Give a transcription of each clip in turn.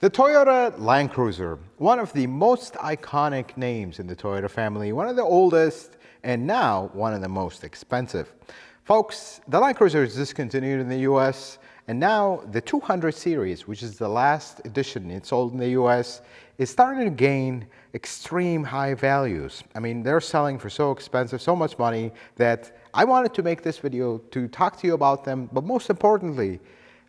The Toyota Land Cruiser, one of the most iconic names in the Toyota family, one of the oldest, and now one of the most expensive. Folks, the Land Cruiser is discontinued in the US, and now the 200 series, which is the last edition it sold in the US, is starting to gain extreme high values. I mean, they're selling for so expensive, so much money, that I wanted to make this video to talk to you about them, but most importantly,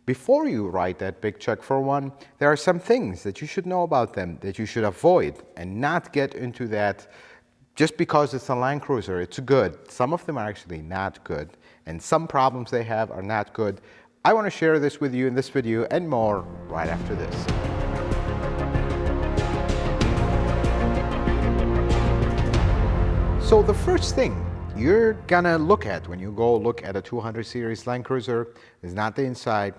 before you write that big check for one, there are some things that you should know about them that you should avoid and not get into that just because it's a Land Cruiser, it's good. Some of them are actually not good, and some problems they have are not good. I want to share this with you in this video and more right after this. So the first thing you're gonna look at when you go look at a 200 series Land Cruiser is not the inside,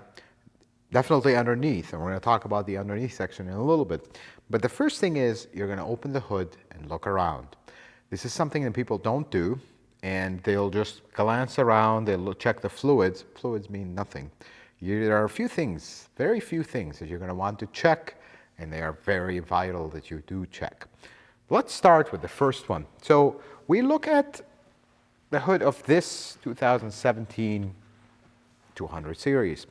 definitely underneath, and we're gonna talk about the underneath section in a little bit. But the first thing is you're gonna open the hood and look around. This is something that people don't do, and they'll just glance around, they'll check the fluids. Fluids mean nothing. There are a few things, very few things that you're gonna want to check, and they are very vital that you do check. Let's start with the first one. So we look at the hood of this 2017 200 series.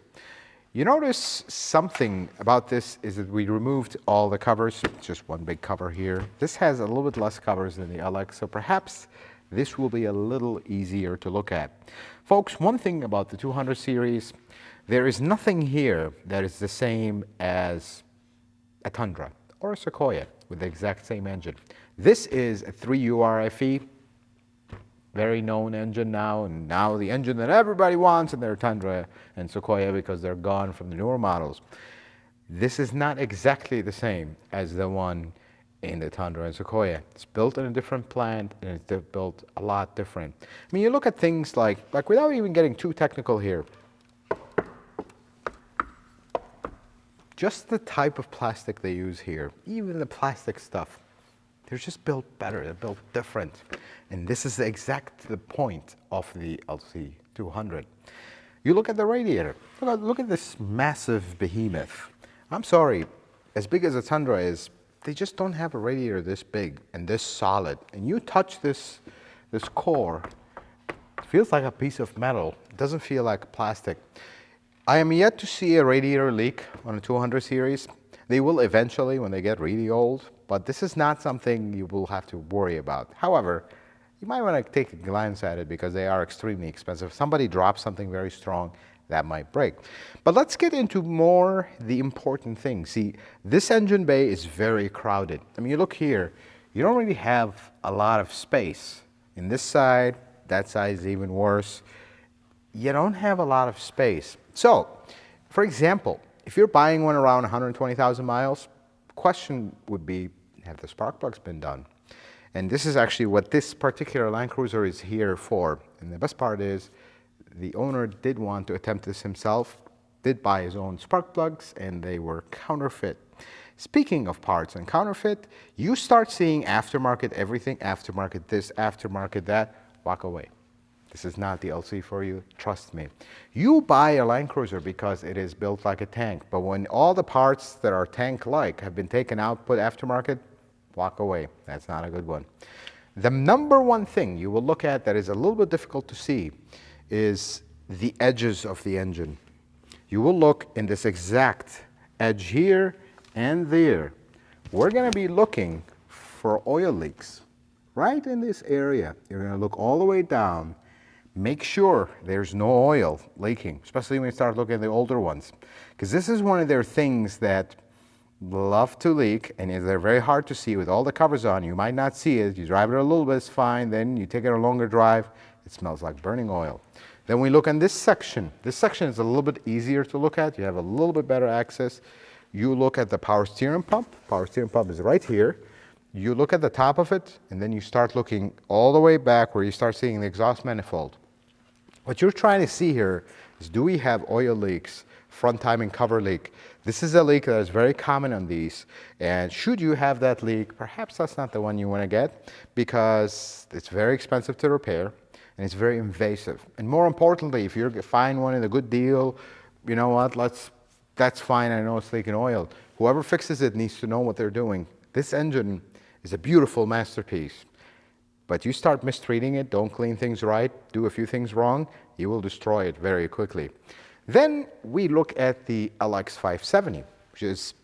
You notice something about this is that we removed all the covers, just one big cover here. This has a little bit less covers than the LX, so perhaps this will be a little easier to look at. Folks, one thing about the 200 series, there is nothing here that is the same as a Tundra or a Sequoia with the exact same engine. This is a 3URFE, very known engine now, and now the engine that everybody wants in their Tundra and Sequoia because they're gone from the newer models. This is not exactly the same as the one in the Tundra and Sequoia. It's built in a different plant, and it's built a lot different. I mean, you look at things like without even getting too technical here, just the type of plastic they use here, even the plastic stuff, they're just built better, they're built different. And this is the point of the LC200. You look at the radiator, look at this massive behemoth. I'm sorry, as big as a Tundra is, they just don't have a radiator this big and this solid. And you touch this core, it feels like a piece of metal. It doesn't feel like plastic. I am yet to see a radiator leak on a 200 series. They will eventually when they get really old, but this is not something you will have to worry about. However, you might want to take a glance at it because they are extremely expensive. If somebody drops something very strong, that might break. But let's get into more the important things. See, this engine bay is very crowded. I mean, you look here, you don't really have a lot of space. In this side, that side is even worse. You don't have a lot of space. So, for example, if you're buying one around 120,000 miles, the question would be, have the spark plugs been done? And this is actually what this particular Land Cruiser is here for. And the best part is, the owner did want to attempt this himself, did buy his own spark plugs, and they were counterfeit. Speaking of parts and counterfeit, you start seeing aftermarket everything, aftermarket this, aftermarket that, walk away. This is not the LC for you, trust me. You buy a Land Cruiser because it is built like a tank, but when all the parts that are tank-like have been taken out, put aftermarket, walk away. That's not a good one. The number one thing you will look at that is a little bit difficult to see is the edges of the engine. You will look in this exact edge here and there. We're going to be looking for oil leaks right in this area. You're going to look all the way down. Make sure there's no oil leaking, especially when you start looking at the older ones, because this is one of their things that love to leak, and they're very hard to see with all the covers on. You might not see it. You drive it a little bit, it's fine. Then you take it a longer drive, it smells like burning oil. Then we look in this section. This section is a little bit easier to look at. You have a little bit better access. You look at the power steering pump. Power steering pump is right here. You look at the top of it, and then you start looking all the way back where you start seeing the exhaust manifold. What you're trying to see here is, do we have oil leaks, front timing cover leak? This is a leak that is very common on these, and should you have that leak, perhaps that's not the one you want to get because it's very expensive to repair and it's very invasive. And more importantly, if you find one in a good deal, you know what, that's fine, I know it's leaking oil. Whoever fixes it needs to know what they're doing. This engine is a beautiful masterpiece, but you start mistreating it, don't clean things right, do a few things wrong, you will destroy it very quickly. Then we look at the LX570, which is,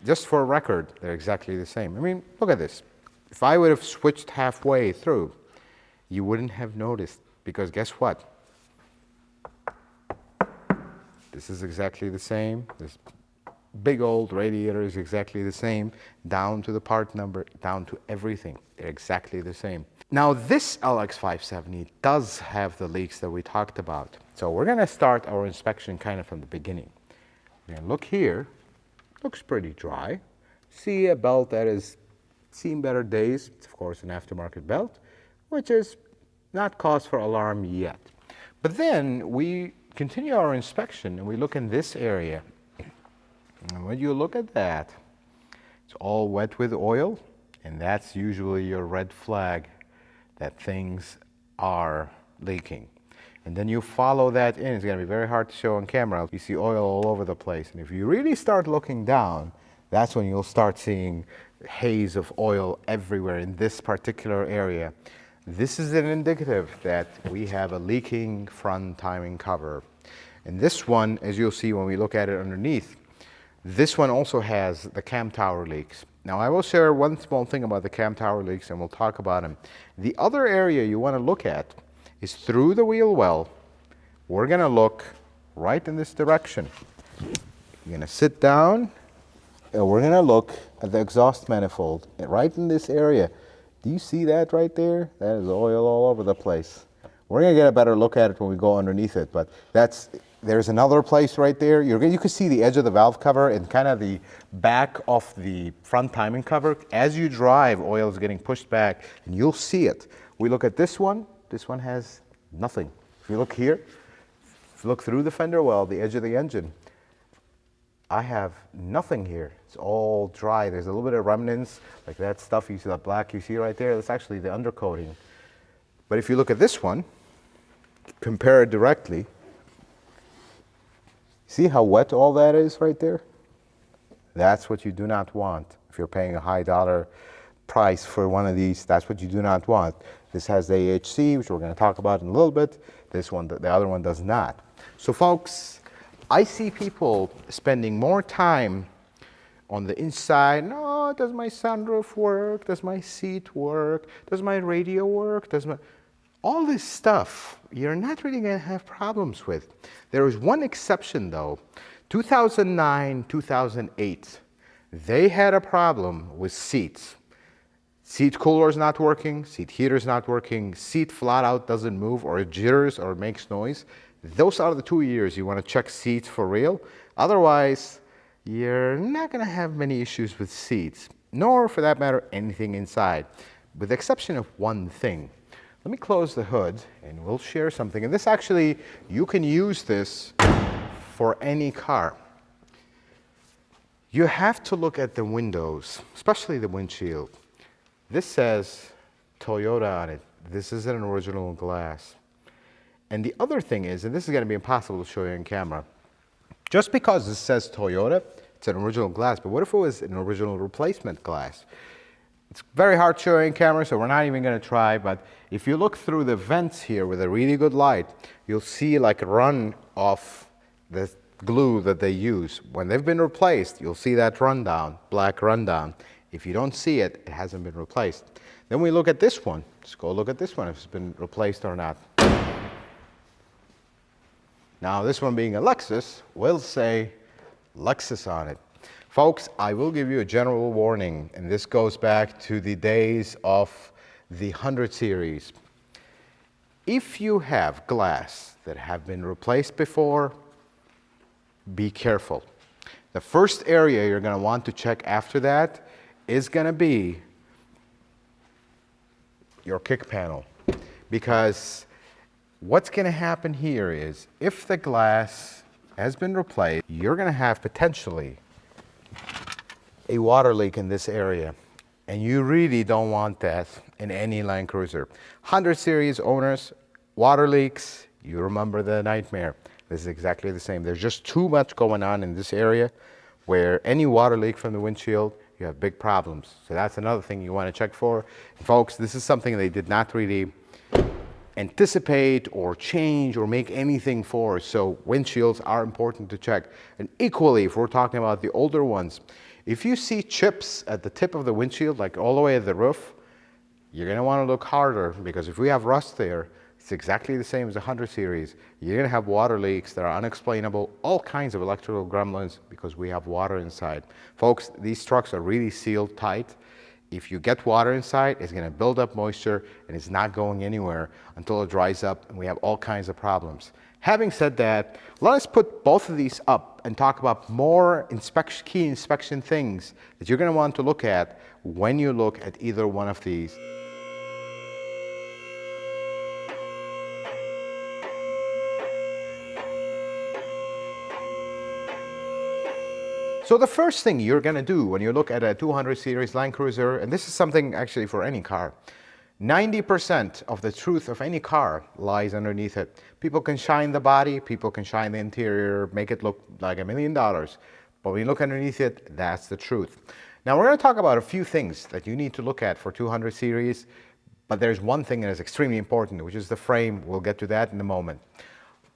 just for a record, they're exactly the same. I mean, look at this. If I would have switched halfway through, you wouldn't have noticed, because guess what? This is exactly the same. This big old radiator is exactly the same, down to the part number, down to everything. They're exactly the same. Now this LX570 does have the leaks that we talked about. So we're going to start our inspection kind of from the beginning. We're going to look here. Looks pretty dry. See a belt that has seen better days. It's of course an aftermarket belt, which is not cause for alarm yet. But then we continue our inspection and we look in this area. And when you look at that, it's all wet with oil, and that's usually your red flag that things are leaking. And then you follow that in. It's going to be very hard to show on camera. You see oil all over the place. And if you really start looking down, that's when you'll start seeing haze of oil everywhere in this particular area. This is an indicative that we have a leaking front timing cover. And this one, as you'll see when we look at it underneath, this one also has the cam tower leaks. Now I will share one small thing about the cam tower leaks and we'll talk about them. The other area you want to look at is through the wheel well. We're going to look right in this direction. You're going to sit down and we're going to look at the exhaust manifold right in this area. Do you see that right there? That is oil all over the place. We're going to get a better look at it when we go underneath it, but there's another place right there. You can see the edge of the valve cover and kind of the back of the front timing cover. As you drive, oil is getting pushed back and you'll see it. We look at this one has nothing. If you look here, if you look through the fender well, the edge of the engine, I have nothing here. It's all dry. There's a little bit of remnants, like that stuff you see, that black you see right there, that's actually the undercoating. But if you look at this one, compare it directly, see how wet all that is right there? That's what you do not want. If you're paying a high dollar price for one of these, that's what you do not want. This has the AHC, which we're going to talk about in a little bit. This one, the other one does not. So folks, I see people spending more time on the inside. No, does my sunroof work? Does my seat work? Does my radio work? All this stuff, you're not really going to have problems with. There is one exception though. 2009, 2008, they had a problem with seats. Seat cooler is not working, seat heater is not working, seat flat out doesn't move or it jitters or makes noise. Those are the 2 years you want to check seats for real. Otherwise, you're not going to have many issues with seats, nor for that matter, anything inside, with the exception of one thing. Let me close the hood and we'll share something. And this actually, you can use this for any car. You have to look at the windows, especially the windshield. This says Toyota on it. This is an original glass. And the other thing is, and this is going to be impossible to show you on camera, just because this says Toyota, it's an original glass, but what if it was an original replacement glass? It's very hard to show you on camera, so we're not even going to try, but if you look through the vents here with a really good light, you'll see like a run of the glue that they use. When they've been replaced, you'll see that rundown, black rundown. If you don't see it, it hasn't been replaced. Then we look at this one. Let's go look at this one, if it's been replaced or not. Now this one being a Lexus, we'll say Lexus on it. Folks, I will give you a general warning, and this goes back to the days of the 100 series. If you have glass that have been replaced before, be careful. The first area you're going to want to check after that is going to be your kick panel, because what's going to happen here is if the glass has been replaced, you're going to have potentially a water leak in this area, and you really don't want that in any Land Cruiser. 100 series owners, water leaks, you remember the nightmare. This is exactly the same. There's just too much going on in this area where any water leak from the windshield, you have big problems. So that's another thing you want to check for. And folks, this is something they did not really anticipate or change or make anything for. So windshields are important to check. And equally, if we're talking about the older ones, if you see chips at the tip of the windshield, like all the way at the roof, you're going to want to look harder, because if we have rust there, it's exactly the same as the 100 series. You're going to have water leaks that are unexplainable, all kinds of electrical gremlins, because we have water inside. Folks, these trucks are really sealed tight. If you get water inside, it's going to build up moisture and it's not going anywhere until it dries up, and we have all kinds of problems. Having said that, let us put both of these up and talk about more key inspection things that you're going to want to look at when you look at either one of these. So the first thing you're going to do when you look at a 200 series Land Cruiser, and this is something actually for any car, 90% of the truth of any car lies underneath it. People can shine the body, people can shine the interior, make it look like $1 million. But when you look underneath it, that's the truth. Now we're going to talk about a few things that you need to look at for 200 series, but there's one thing that is extremely important, which is the frame. We'll get to that in a moment.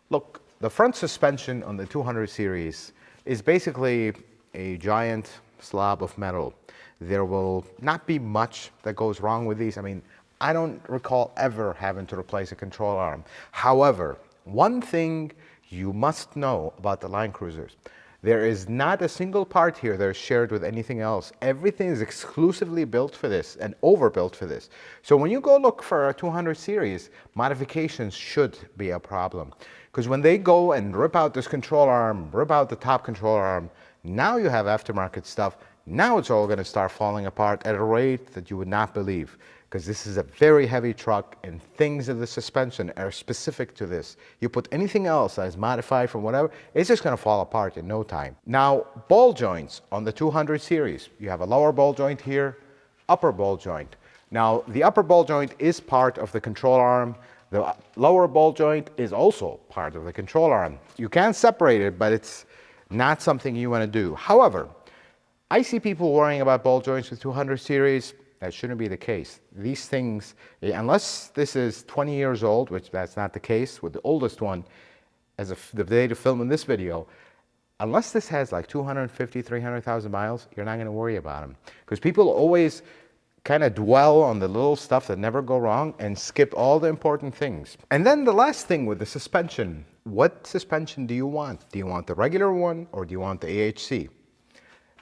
Look, the front suspension on the 200 series is basically a giant slab of metal. There will not be much that goes wrong with these. I mean, I don't recall ever having to replace a control arm. However, one thing you must know about the Land Cruisers, there is not a single part here that is shared with anything else. Everything is exclusively built for this and overbuilt for this. So when you go look for a 200 series, modifications should be a problem. Because when they go and rip out this control arm, rip out the top control arm, now you have aftermarket stuff. Now it's all going to start falling apart at a rate that you would not believe, because this is a very heavy truck and things in the suspension are specific to this. You put anything else that is modified from whatever, it's just going to fall apart in no time. Now, ball joints on the 200 series. You have a lower ball joint here, upper ball joint. Now, the upper ball joint is part of the control arm. The lower ball joint is also part of the control arm. You can separate it, but it's not something you want to do. However, I see people worrying about ball joints with 200 series. That shouldn't be the case. These things, unless this is 20 years old, which that's not the case with the oldest one, as of the day to film in this video, unless this has like 250, 300,000 miles, you're not going to worry about them. Because people always kind of dwell on the little stuff that never go wrong and skip all the important things. And then the last thing with the suspension, what suspension do you want? Do you want the regular one or do you want the AHC,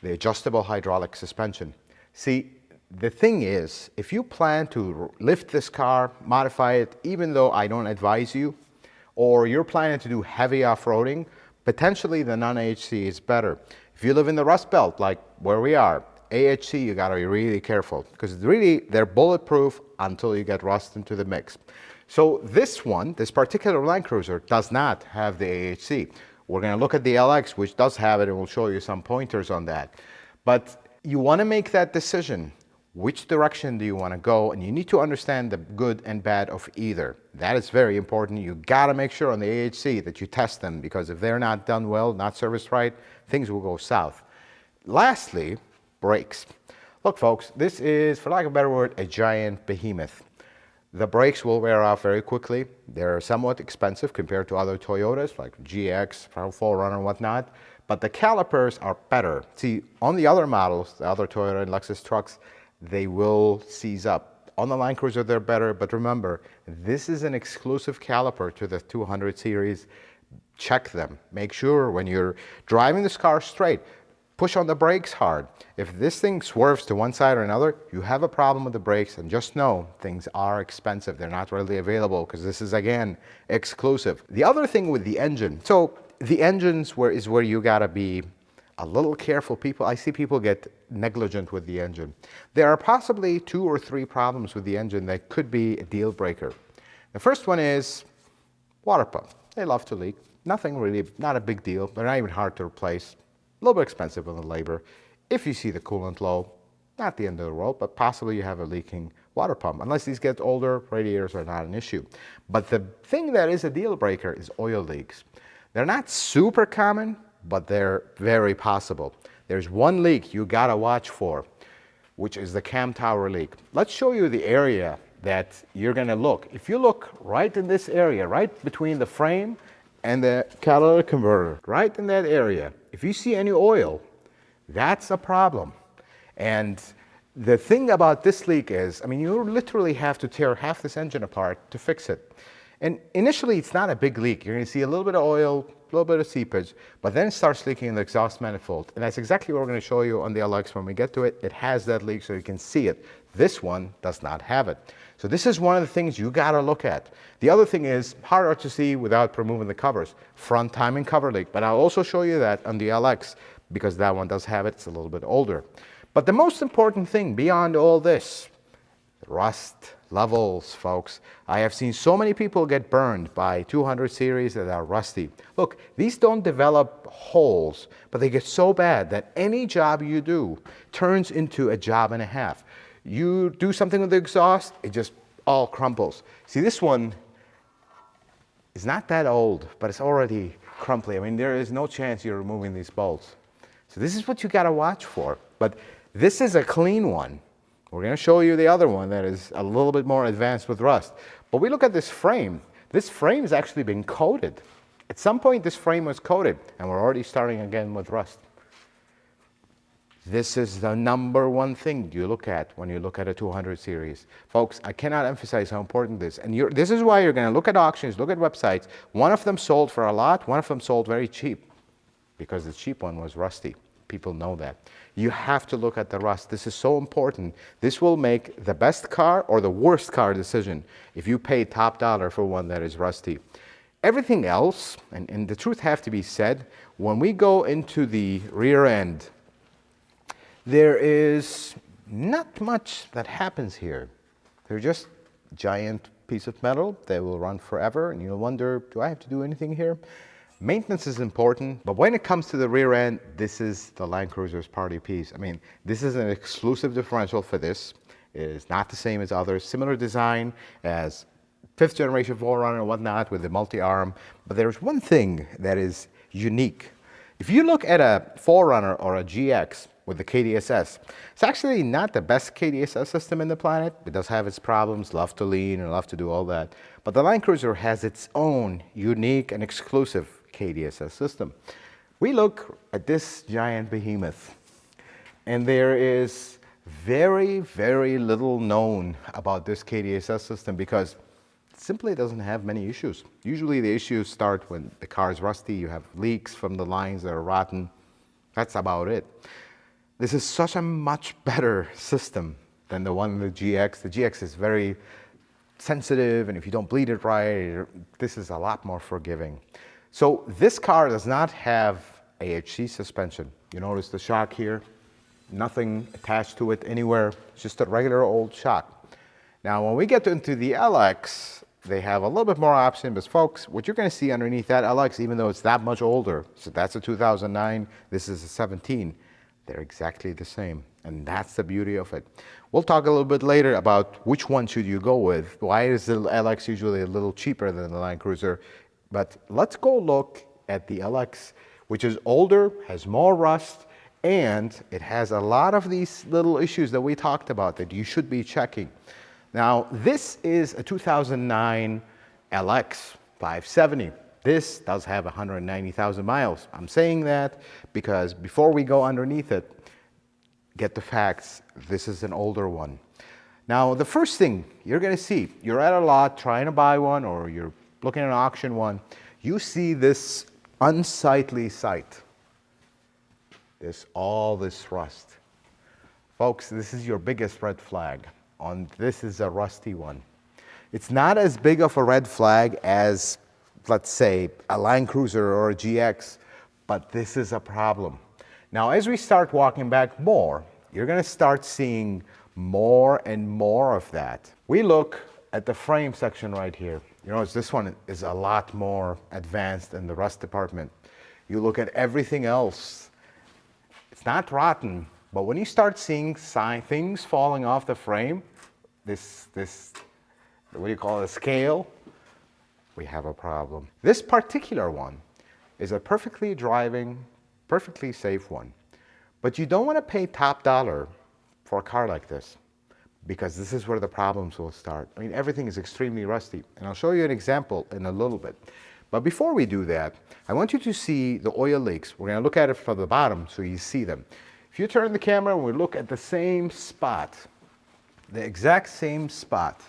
the adjustable hydraulic suspension? See, the thing is, if you plan to lift this car, modify it, even though I don't advise you, or you're planning to do heavy off-roading, potentially the non-AHC is better. If you live in the Rust Belt, like where we are, AHC, you gotta be really careful, because really they're bulletproof until you get rust into the mix. So this one, this particular Land Cruiser, does not have the AHC. We're gonna look at the LX, which does have it, and we'll show you some pointers on that. But you wanna make that decision. Which direction do you wanna go? And you need to understand the good and bad of either. That is very important. You gotta make sure on the AHC that you test them, because if they're not done well, not serviced right, things will go south. Lastly, brakes. Look folks, this is, for lack of a better word, a giant behemoth. The brakes will wear off very quickly. They're somewhat expensive compared to other Toyotas like GX, 4Runner and whatnot, but the calipers are better. See, on the other models, the other Toyota and Lexus trucks, they will seize up. On the Land Cruiser, they're better, but remember, this is an exclusive caliper to the 200 series. Check them. Make sure when you're driving this car straight, push on the brakes hard. If this thing swerves to one side or another, you have a problem with the brakes, and just know things are expensive. They're not readily available because this is, again, exclusive. The other thing with the engine, so the engines is where you gotta be a little careful. I see people get negligent with the engine. There are possibly 2 or 3 problems with the engine that could be a deal breaker. The first one is water pump. They love to leak. Nothing really, not a big deal. They're not even hard to replace. A little bit expensive on the labor. If you see the coolant low, not the end of the world, but possibly you have a leaking water pump. Unless these get older, radiators are not an issue. But the thing that is a deal breaker is oil leaks. They're not super common, but they're very possible. There's one leak you gotta watch for, which is the cam tower leak. Let's show you the area that you're gonna look. If you look right in this area, right between the frame and the catalytic converter, right in that area, if you see any oil, that's a problem. And the thing about this leak is, I mean, you literally have to tear half this engine apart to fix it. And initially, it's not a big leak. You're going to see a little bit of oil, a little bit of seepage, but then it starts leaking in the exhaust manifold. And that's exactly what we're going to show you on the LX when we get to it. It has that leak so you can see it. This one does not have it. So this is one of the things you got to look at. The other thing is harder to see without removing the covers. Front timing cover leak. But I'll also show you that on the LX because that one does have it. It's a little bit older. But the most important thing beyond all this, rust levels, folks. I have seen so many people get burned by 200 series that are rusty. Look, these don't develop holes, but they get so bad that any job you do turns into a job and a half. You do something with the exhaust, it just all crumples. See, this one is not that old, but it's already crumbly. I mean, there is no chance you're removing these bolts. So this is what you gotta watch for. But this is a clean one. We're going to show you the other one that is a little bit more advanced with rust. But we look at this frame. This frame has actually been coated. At some point, this frame was coated, and we're already starting again with rust. This is the number one thing you look at when you look at a 200 series. Folks, I cannot emphasize how important this is. And this is why you're going to look at auctions, look at websites. One of them sold for a lot, one of them sold very cheap because the cheap one was rusty. People know that. You have to look at the rust. This is so important. This will make the best car or the worst car decision if you pay top dollar for one that is rusty. Everything else, and the truth have to be said, when we go into the rear end, there is not much that happens here. They're just giant piece of metal. They will run forever, and you'll wonder, do I have to do anything here? Maintenance is important, but when it comes to the rear end, this is the Land Cruiser's party piece. I mean, this is an exclusive differential for this. It is not the same as others. Similar design as 5th generation 4Runner and whatnot with the multi-arm. But there's one thing that is unique. If you look at a 4Runner or a GX with the KDSS, it's actually not the best KDSS system in the planet. It does have its problems, love to lean and love to do all that. But the Land Cruiser has its own unique and exclusive KDSS system. We look at this giant behemoth, and there is very, very little known about this KDSS system because it simply doesn't have many issues. Usually the issues start when the car is rusty, you have leaks from the lines that are rotten. That's about it. This is such a much better system than the one in the GX. The GX is very sensitive, and if you don't bleed it right, this is a lot more forgiving. So this car does not have AHC suspension. You notice the shock here? Nothing attached to it anywhere. It's just a regular old shock. Now, when we get into the LX, they have a little bit more option, but folks, what you're going to see underneath that LX, even though it's that much older, so that's a 2009, this is a 17, they're exactly the same, and that's the beauty of it. We'll talk a little bit later about which one should you go with. Why is the LX usually a little cheaper than the Land Cruiser? But let's go look at the LX, which is older, has more rust, and it has a lot of these little issues that we talked about that you should be checking. Now, this is a 2009 LX570. This does have 190,000 miles. I'm saying that because before we go underneath it, get the facts. This is an older one. Now, the first thing you're going to see, you're at a lot trying to buy one or you're looking at an auction one, you see this unsightly sight. All this rust. Folks, this is your biggest red flag. This is a rusty one. It's not as big of a red flag as, let's say, a Land Cruiser or a GX, but this is a problem. Now, as we start walking back more, you're going to start seeing more and more of that. We look at the frame section right here. You notice this one is a lot more advanced in the rust department. You look at everything else. It's not rotten, but when you start seeing things falling off the frame, this what do you call it, a scale, we have a problem. This particular one is a perfectly driving, perfectly safe one. But you don't want to pay top dollar for a car like this, because this is where the problems will start. I mean, everything is extremely rusty, and I'll show you an example in a little bit. But before we do that, I want you to see the oil leaks. We're going to look at it from the bottom so you see them. If you turn the camera and we look at the same spot, the exact same spot,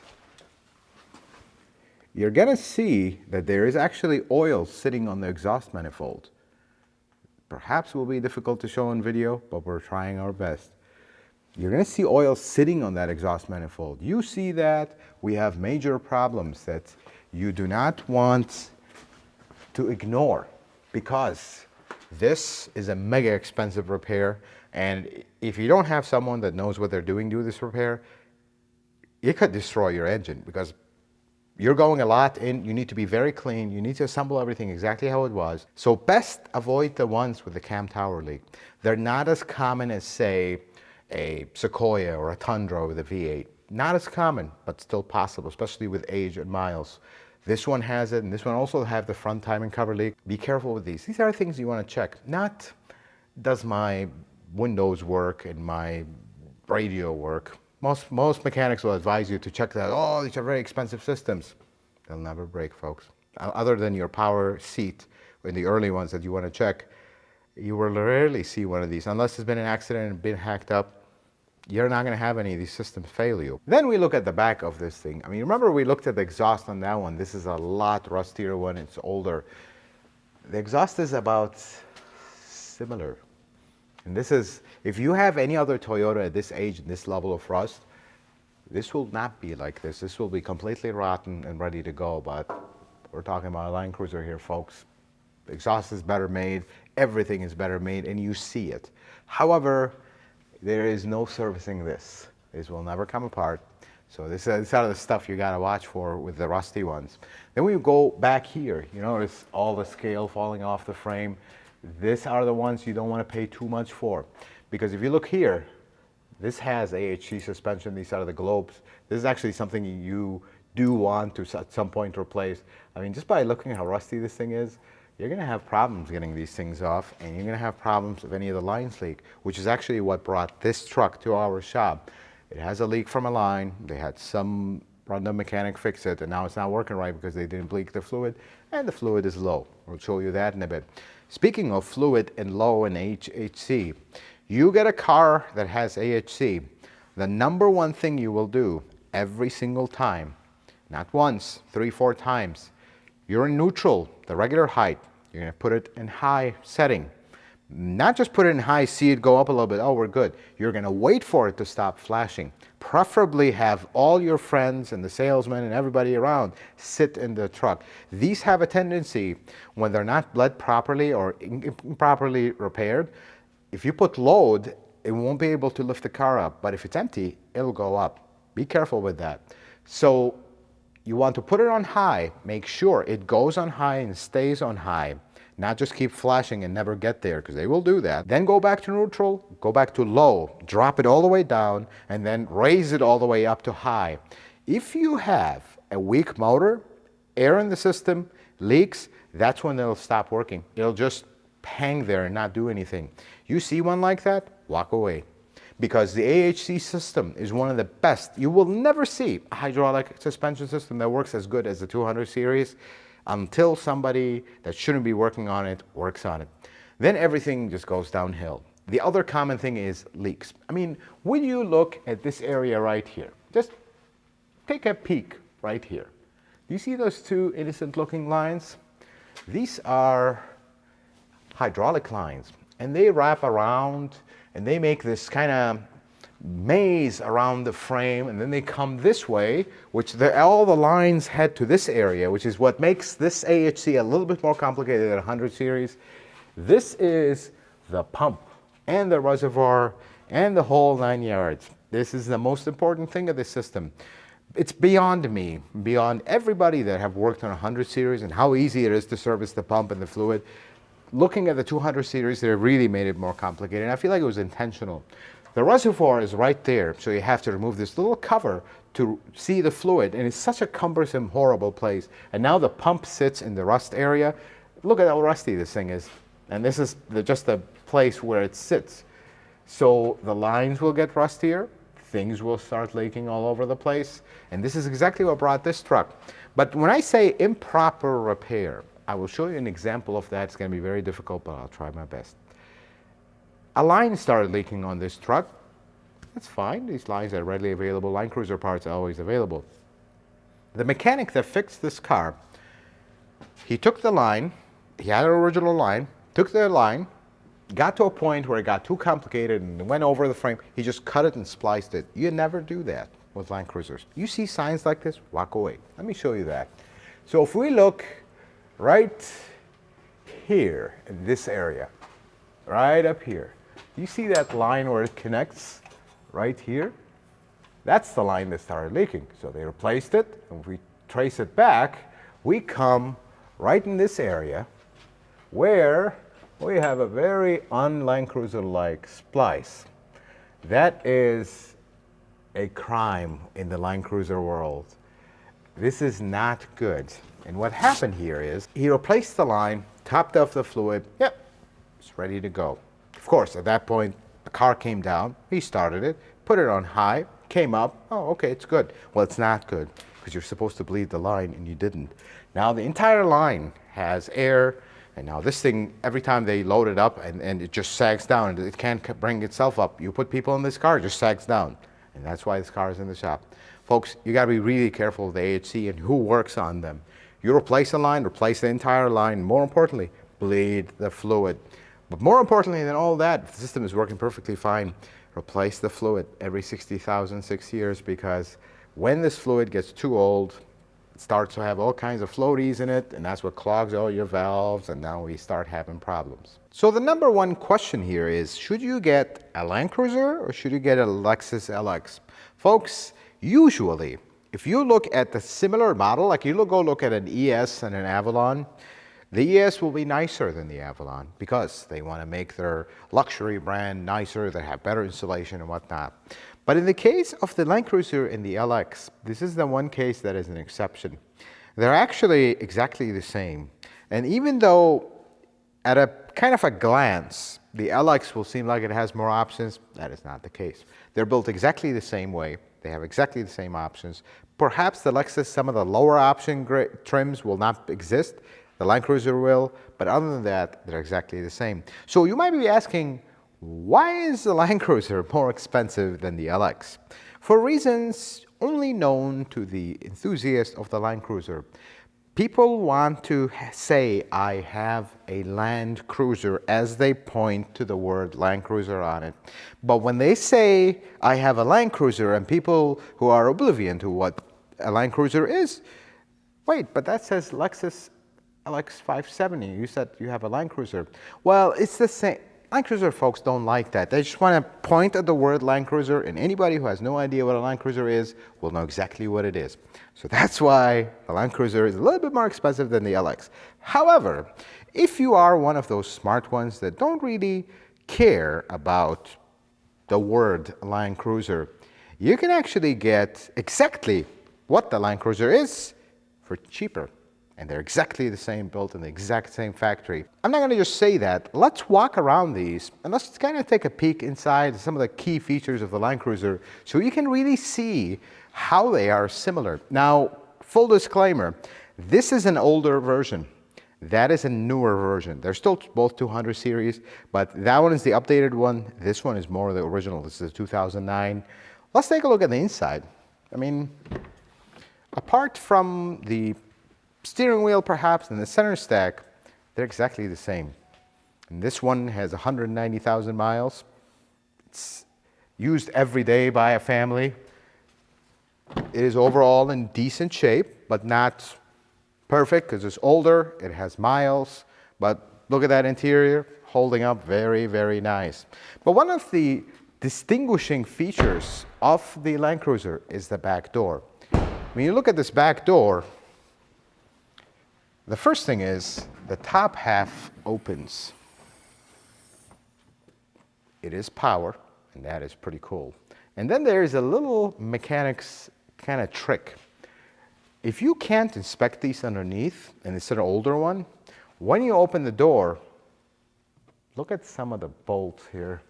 you're going to see that there is actually oil sitting on the exhaust manifold. Perhaps will be difficult to show in video, but we're trying our best. You're going to see oil sitting on that exhaust manifold. You see that we have major problems that you do not want to ignore, because this is a mega expensive repair, and if you don't have someone that knows what they're doing do this repair, it could destroy your engine, because you're going a lot in. You need to be very clean. You need to assemble everything exactly how it was. So best avoid the ones with the cam tower leak. They're not as common as, say, a Sequoia or a Tundra with a V8. Not as common, but still possible, especially with age and miles. This one has it, and this one also have the front timing cover leak. Be careful with these. These are things you want to check. Not, does my windows work and my radio work? Most mechanics will advise you to check that. Oh, these are very expensive systems. They'll never break, folks. Other than your power seat in the early ones that you want to check, you will rarely see one of these. Unless there's been an accident and been hacked up, you're not going to have any of these systems fail you. Then we look at the back of this thing. I mean, remember we looked at the exhaust on that one. This is a lot rustier one. It's older. The exhaust is about similar. And this is, if you have any other Toyota at this age and this level of rust, this will not be like this. This will be completely rotten and ready to go. But we're talking about a Line Cruiser here, folks. The exhaust is better made. Everything is better made, and you see it. However, there is no servicing this. This will never come apart. So this is out of the stuff you got to watch for with the rusty ones. Then we go back here. You notice all the scale falling off the frame. These are the ones you don't want to pay too much for, because if you look here, this has AHC suspension. These are the globes. This is actually something you do want to at some point replace. I mean, just by looking at how rusty this thing is, you're going to have problems getting these things off, and you're going to have problems if any of the lines leak, which is actually what brought this truck to our shop. It has a leak from a line. They had some random mechanic fix it, and now it's not working right because they didn't bleed the fluid, and the fluid is low. We'll show you that in a bit. Speaking of fluid and low in AHC, you get a car that has AHC, the number one thing you will do every single time, not once, 3-4 times, you're in neutral, the regular height, you're going to put it in high setting. Not just put it in high, see it go up a little bit, oh, we're good. You're going to wait for it to stop flashing. Preferably have all your friends and the salesman and everybody around sit in the truck. These have a tendency, when they're not bled properly or improperly repaired, if you put load, it won't be able to lift the car up. But if it's empty, it'll go up. Be careful with that. So you want to put it on high. Make sure it goes on high and stays on high. Not just keep flashing and never get there, because they will do that. Then go back to neutral, go back to low, drop it all the way down, and then raise it all the way up to high. If you have a weak motor, air in the system, leaks, that's when it'll stop working. It'll just hang there and not do anything. You see one like that, walk away. Because the AHC system is one of the best. You will never see a hydraulic suspension system that works as good as the 200 series until somebody that shouldn't be working on it works on it. Then everything just goes downhill. The other common thing is leaks. I mean, when you look at this area right here, just take a peek right here. Do you see those two innocent looking lines? These are hydraulic lines, and they wrap around and they make this kind of maze around the frame, and then they come this way, which all the lines head to this area, which is what makes this AHC a little bit more complicated than 100 series. This is the pump and the reservoir and the whole 9 yards. This is the most important thing of this system. It's beyond me, beyond everybody that have worked on 100 series and how easy it is to service the pump and the fluid. Looking at the 200 series, they really made it more complicated, and I feel like it was intentional. The reservoir is right there, so you have to remove this little cover to see the fluid, and it's such a cumbersome, horrible place. And now the pump sits in the rust area. Look at how rusty this thing is. And this is just the place where it sits. So the lines will get rustier, things will start leaking all over the place, and this is exactly what brought this truck. But when I say improper repair, I will show you an example of that. It's going to be very difficult, but I'll try my best. A line started leaking on this truck. That's fine. These lines are readily available. Line Cruiser parts are always available. The mechanic that fixed this car, he took the line, he had an original line, took the line, got to a point where it got too complicated and went over the frame. He just cut it and spliced it. You never do that with Land Cruisers. You see signs like this, walk away. Let me show you that. So if we look right here in this area, right up here, you see that line where it connects right here? That's the line that started leaking. So they replaced it, and if we trace it back, we come right in this area where we have a very un-Land Cruiser-like splice. That is a crime in the Land Cruiser world. This is not good. And what happened here is he replaced the line, topped off the fluid, yep, it's ready to go. Of course, at that point, the car came down, he started it, put it on high, came up, oh, okay, it's good. Well, it's not good, because you're supposed to bleed the line, and you didn't. Now the entire line has air, and now this thing, every time they load it up, and it just sags down, and it can't bring itself up. You put people in this car, it just sags down. And that's why this car is in the shop. Folks, you gotta be really careful with the AHC and who works on them. You replace a line, replace the entire line, more importantly, bleed the fluid. But more importantly than all that, if the system is working perfectly fine, replace the fluid every 60,000, 6 years, because when this fluid gets too old, it starts to have all kinds of floaties in it, and that's what clogs all your valves, and now we start having problems. So the number one question here is, should you get a Land Cruiser or should you get a Lexus LX? Folks, usually, if you look at the similar model, like you go look at an ES and an Avalon, the ES will be nicer than the Avalon because they want to make their luxury brand nicer, they have better insulation and whatnot. But in the case of the Land Cruiser and the LX, this is the one case that is an exception. They're actually exactly the same. And even though at a kind of a glance, the LX will seem like it has more options, that is not the case. They're built exactly the same way. They have exactly the same options. Perhaps the Lexus, some of the lower option trims will not exist. The Land Cruiser will, but other than that, they're exactly the same. So you might be asking, why is the Land Cruiser more expensive than the LX? For reasons only known to the enthusiast of the Land Cruiser. People want to say, I have a Land Cruiser, as they point to the word Land Cruiser on it. But when they say, I have a Land Cruiser, and people who are oblivion to what a Land Cruiser is, wait, but that says Lexus LX570. You said you have a Land Cruiser. Well, it's the same. Land Cruiser folks don't like that. They just want to point at the word Land Cruiser, and anybody who has no idea what a Land Cruiser is will know exactly what it is. So that's why the Land Cruiser is a little bit more expensive than the LX. However, if you are one of those smart ones that don't really care about the word Land Cruiser, you can actually get exactly what the Land Cruiser is for cheaper. And they're exactly the same, built in the exact same factory. I'm not going to just say that. Let's walk around these and let's kind of take a peek inside some of the key features of the Land Cruiser so you can really see how they are similar. Now, full disclaimer, this is an older version. That is a newer version. They're still both 200 series, but that one is the updated one. This one is more the original. This is 2009. Let's take a look at the inside. I mean, apart from the steering wheel perhaps and the center stack, they're exactly the same. And this one has 190,000 miles. It's used every day by a family. It is overall in decent shape, but not perfect because it's older, it has miles, but look at that interior, holding up very, very nice. But one of the distinguishing features of the Land Cruiser is the back door. When you look at this back door, the first thing is the top half opens. It is power, and that is pretty cool. And then there's a little mechanics kind of trick. If you can't inspect these underneath, and it's an older one, When you open the door, look at some of the bolts here.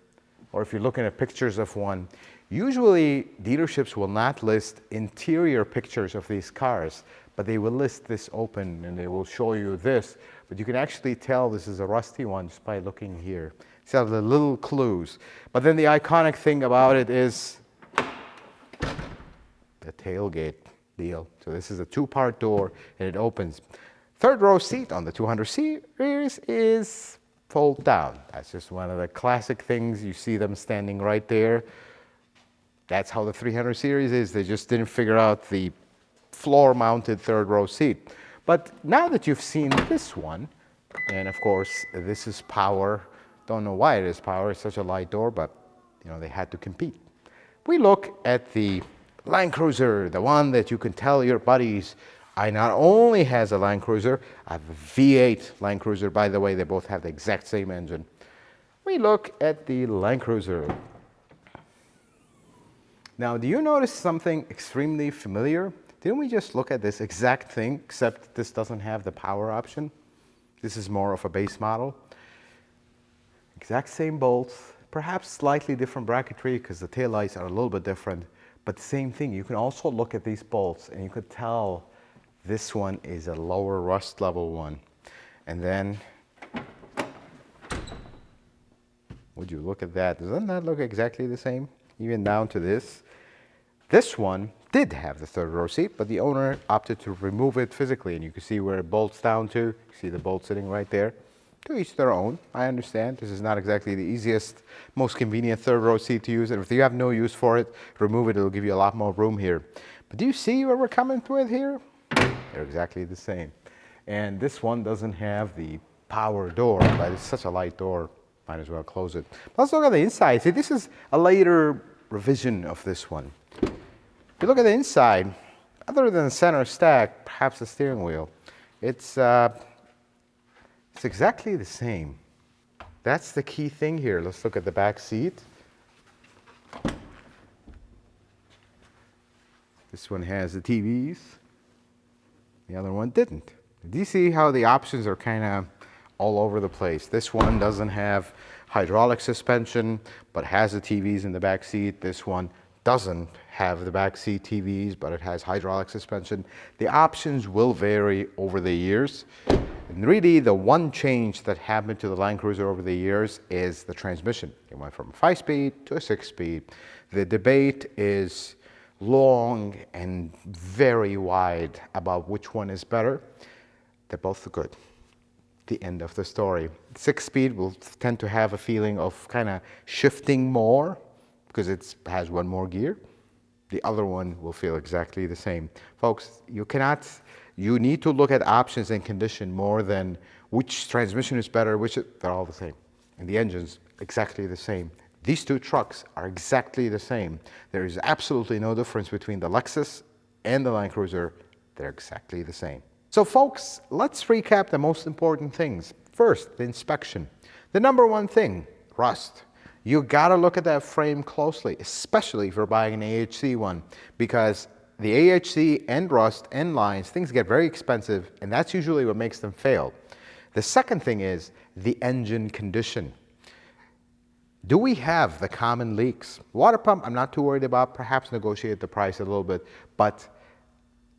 Or if you're looking at pictures of one, usually dealerships will not list interior pictures of these cars, but they will list this open and they will show you this. But you can actually tell this is a rusty one just by looking here. See all the little clues. But then the iconic thing about it is the tailgate deal. So this is a two-part door and it opens. Third row seat on the 200 series is fold down. That's just one of the classic things. You see them standing right there. That's how the 300 series is. They just didn't figure out the floor-mounted third row seat. But now that you've seen this one, and of course this is power. Don't know why it is power. It's such a light door, but you know they had to compete. We look at the Land Cruiser, the one that you can tell your buddies, I not only has a Land Cruiser, I have a V8 Land Cruiser. By the way, they both have the exact same engine. We look at the Land Cruiser. Now, do you notice something extremely familiar? Didn't we just look at this exact thing, except this doesn't have the power option? This is more of a base model. Exact same bolts, perhaps slightly different bracketry because the taillights are a little bit different, but the same thing. You can also look at these bolts and you could tell this one is a lower rust level one. And then, would you look at that? Doesn't that look exactly the same? Even down to this. This one did have the third row seat, but the owner opted to remove it physically. And you can see where it bolts down to. You see the bolt sitting right there. To each their own. I understand. This is not exactly the easiest, most convenient third row seat to use. And if you have no use for it, remove it. It'll give you a lot more room here. But do you see where we're coming with here? They're exactly the same. And this one doesn't have the power door, but it's such a light door. Might as well close it. Let's look at the inside. See, this is a later revision of this one. If you look at the inside, other than the center stack, perhaps the steering wheel, it's exactly the same. That's the key thing here. Let's look at the back seat. This one has the TVs. The other one didn't. Do you see how the options are kind of all over the place? This one doesn't have hydraulic suspension, but has the TVs in the back seat. This one doesn't have the back seat TVs, but it has hydraulic suspension. The options will vary over the years. And really, the one change that happened to the Land Cruiser over the years is the transmission. It went from a 5-speed to a 6-speed. The debate is long and very wide about which one is better. They're both good. The end of the story. 6-speed will tend to have a feeling of kind of shifting more because it has one more gear. The other one will feel exactly the same. Folks, you need to look at options and condition more than which transmission is better, they're all the same. And the engine's exactly the same. These two trucks are exactly the same. There is absolutely no difference between the Lexus and the Land Cruiser. They're exactly the same. So folks, let's recap the most important things. First, the inspection. The number one thing, rust. You gotta look at that frame closely, especially if you're buying an AHC one, because the AHC and rust and lines, things get very expensive, and that's usually what makes them fail. The second thing is the engine condition. Do we have the common leaks? Water pump, I'm not too worried about, perhaps negotiate the price a little bit, but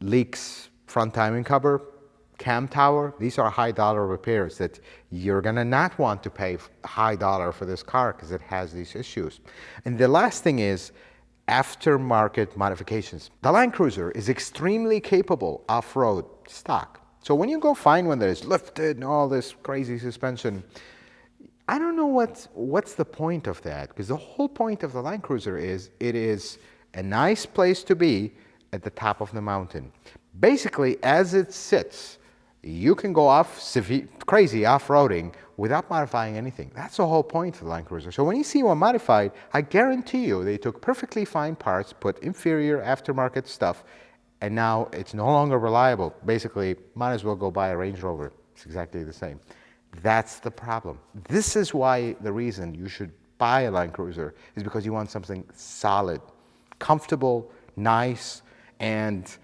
leaks, front timing cover, cam tower, these are high dollar repairs that you're gonna not want to pay high dollar for this car because it has these issues. And the last thing is aftermarket modifications. The Land Cruiser is extremely capable off-road stock. So when you go find one that is lifted and all this crazy suspension, I don't know what's the point of that, because the whole point of the Land Cruiser is it is a nice place to be at the top of the mountain. Basically, as it sits, you can go off crazy off-roading without modifying anything. That's the whole point of the Land Cruiser. So when you see one modified, I guarantee you they took perfectly fine parts, put inferior aftermarket stuff, and now it's no longer reliable. Basically, might as well go buy a Range Rover. It's exactly the same. That's the problem. This is why the reason you should buy a Land Cruiser is because you want something solid, comfortable, nice, and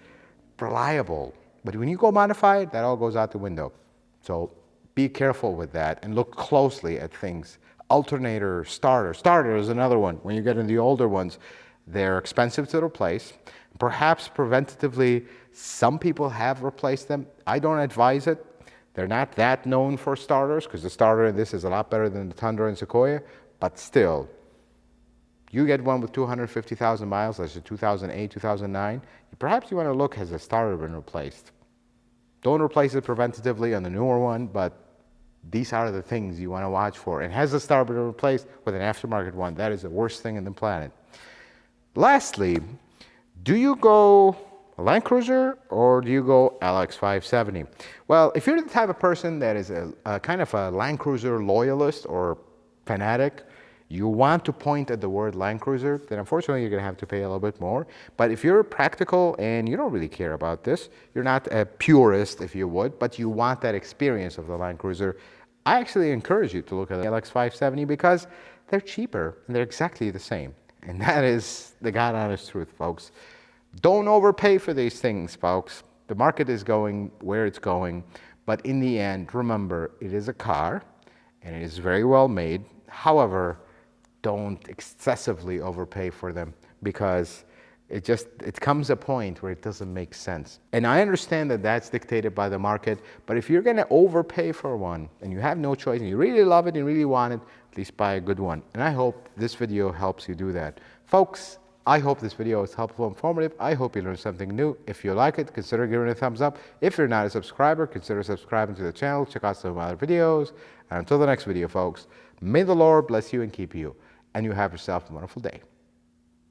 reliable. But when you go modified, that all goes out the window. So be careful with that and look closely at things. Alternator, starter. Starter is another one. When you get into the older ones, they're expensive to replace. Perhaps preventatively, some people have replaced them. I don't advise it. They're not that known for starters, because the starter in this is a lot better than the Tundra and Sequoia, but still, you get one with 250,000 miles, that's a 2008, 2009, perhaps you want to look, has the starter been replaced? Don't replace it preventatively on the newer one, but these are the things you want to watch for. And has the starter been replaced with an aftermarket one? That is the worst thing in the planet. Lastly, do you go Land Cruiser or do you go LX570? Well, if you're the type of person that is a kind of a Land Cruiser loyalist or fanatic, you want to point at the word Land Cruiser, then unfortunately you're going to have to pay a little bit more. But if you're practical and you don't really care about this, you're not a purist, if you would, but you want that experience of the Land Cruiser, I actually encourage you to look at the LX570 because they're cheaper and they're exactly the same. And that is the God honest truth, folks. Don't overpay for these things, folks. The market is going where it's going, but in the end, remember, it is a car and it is very well made. However, don't excessively overpay for them, because it comes a point where it doesn't make sense. And I understand that that's dictated by the market, but if you're going to overpay for one and you have no choice and you really love it and really want it, at least buy a good one. And I hope this video helps you do that. Folks, I hope this video is helpful and informative. I hope you learned something new. If you like it, consider giving it a thumbs up. If you're not a subscriber, consider subscribing to the channel. Check out some of my other videos. And until the next video, folks, may the Lord bless you and keep you. And you have yourself a wonderful day.